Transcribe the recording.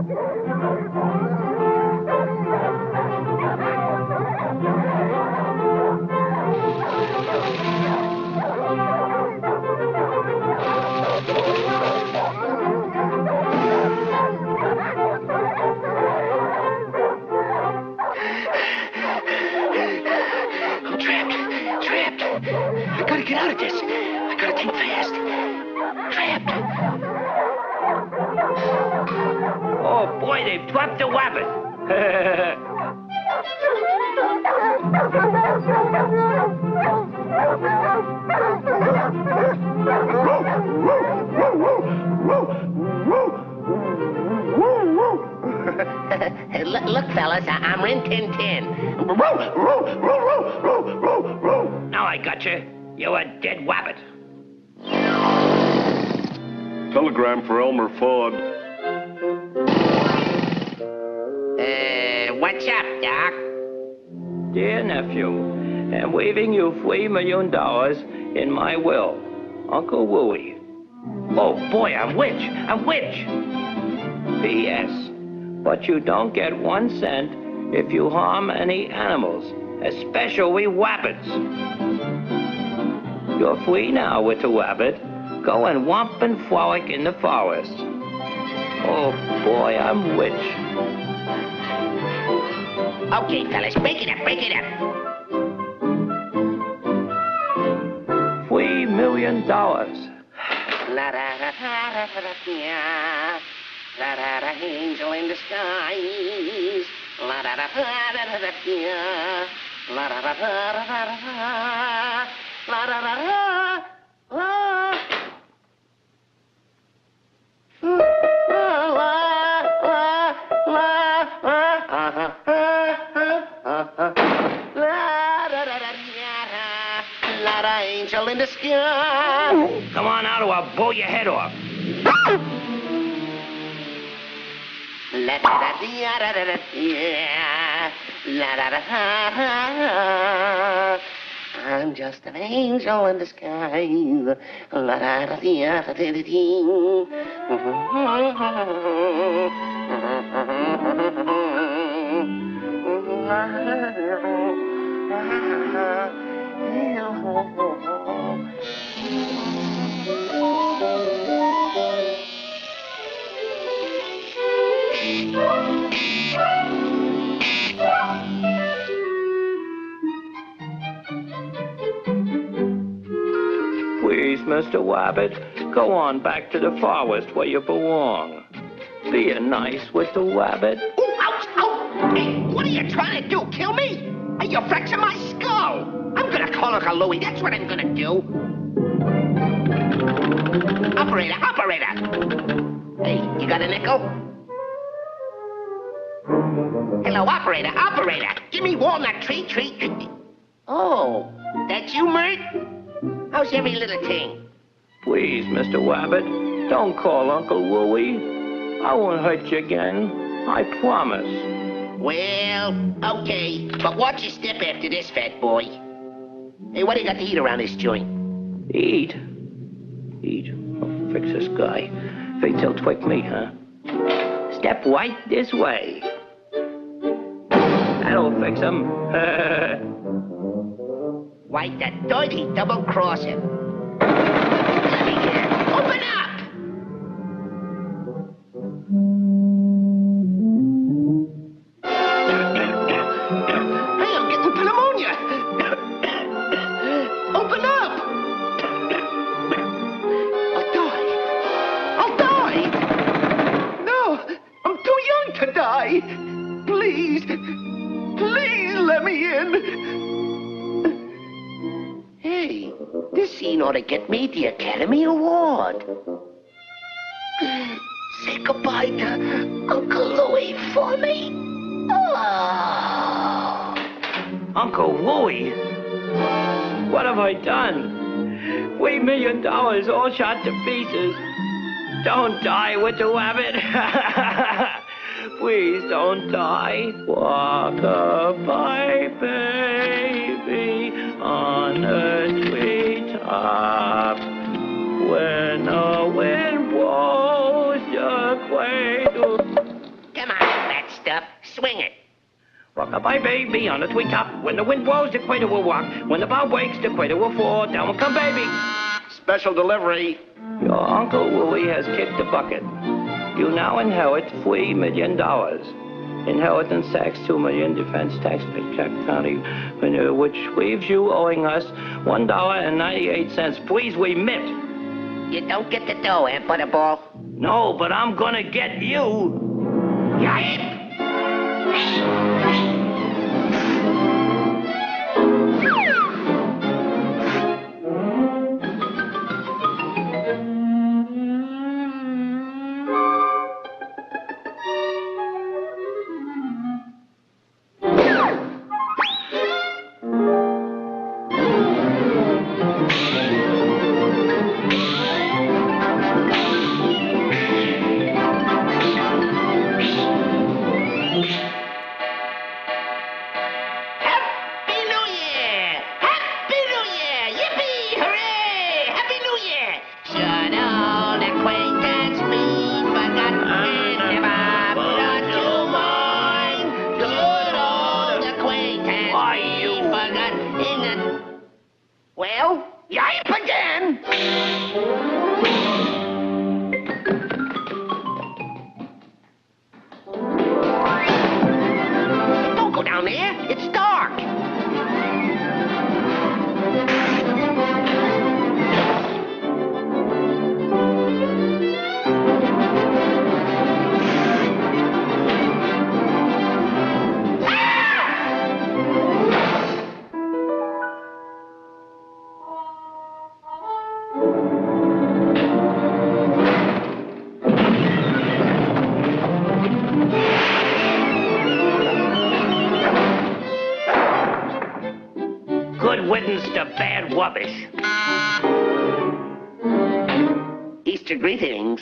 I gotta get out of this. I gotta think fast. Trapped. Oh, boy, they've dropped the wabbit. Look, fellas, I'm Rin Tin Tin. Now I got you. You're a dead wabbit. Telegram for Elmer Fudd. What's up, Doc? Dear nephew, I'm waiving you $3 million in my will. Uncle Wooey. Oh, boy, I'm rich. P.S. But you don't get 1 cent if you harm any animals, especially wabbits. You're free now with the wabbit. Go and romp and frolic in the forest. Oh, boy, I'm rich. Okay, fellas, break it up. $3 million. La-da-da-da-da-da-da, angel in the skies. La-da-da-da-da-da-da, la-da-da-da-da-da-da, la-da-da-da-da. Angel in the sky. Come on out or I'll blow your head off. La da da da da da da, la da da da. I'm just an angel in the sky. La da da da da da Please, Mr. Wabbit, go on back to the forest where you belong. Be nice with the wabbit. Ooh, ouch, ow! Hey, what are you trying to do? Kill me? Hey, you're fracturing my skull. I'm gonna call Uncle Louie. That's what I'm gonna do. Operator. Hey, you got a nickel? Hello, operator. Give me walnut treat. Oh, that's you, Mert? How's every little thing? Please, Mr. Wabbit, don't call Uncle Wooey. I won't hurt you again. I promise. Well, okay. But watch your step after this, fat boy. Hey, what do you got to eat around this joint? Eat? I'll fix this guy. Think he'll twig me, huh? Step right this way. That'll fix him. Why, that dirty double-crosser. Let me get it. Open up! Hey, I'm getting pneumonia. Open up! I'll die. No, I'm too young to die. Please let me in. Hey, this scene ought to get me the Academy Award. Say goodbye to Uncle Louie for me. Oh. Uncle Wooey? What have I done? $3 million all shot to pieces. Don't die with the wabbit. Please don't die. Walk-a-bye, baby, on a treetop. When the wind blows your cradle. swing it. Rock-a-bye baby on the treetop. When the wind blows, the equator will walk. When the bow breaks, the equator will fall. Down will come baby. Special delivery. Your Uncle Willie has kicked the bucket. You now inherit $3 million. Inheritance tax, $2 million, defense tax, check county, which leaves you owing us $1.98. Please remit. You don't get the dough, eh, Butterball? No, but I'm gonna get you. Yipe! Well, yipe again! Don't go down there. It's dark. Good riddance to bad rubbish. Easter greetings.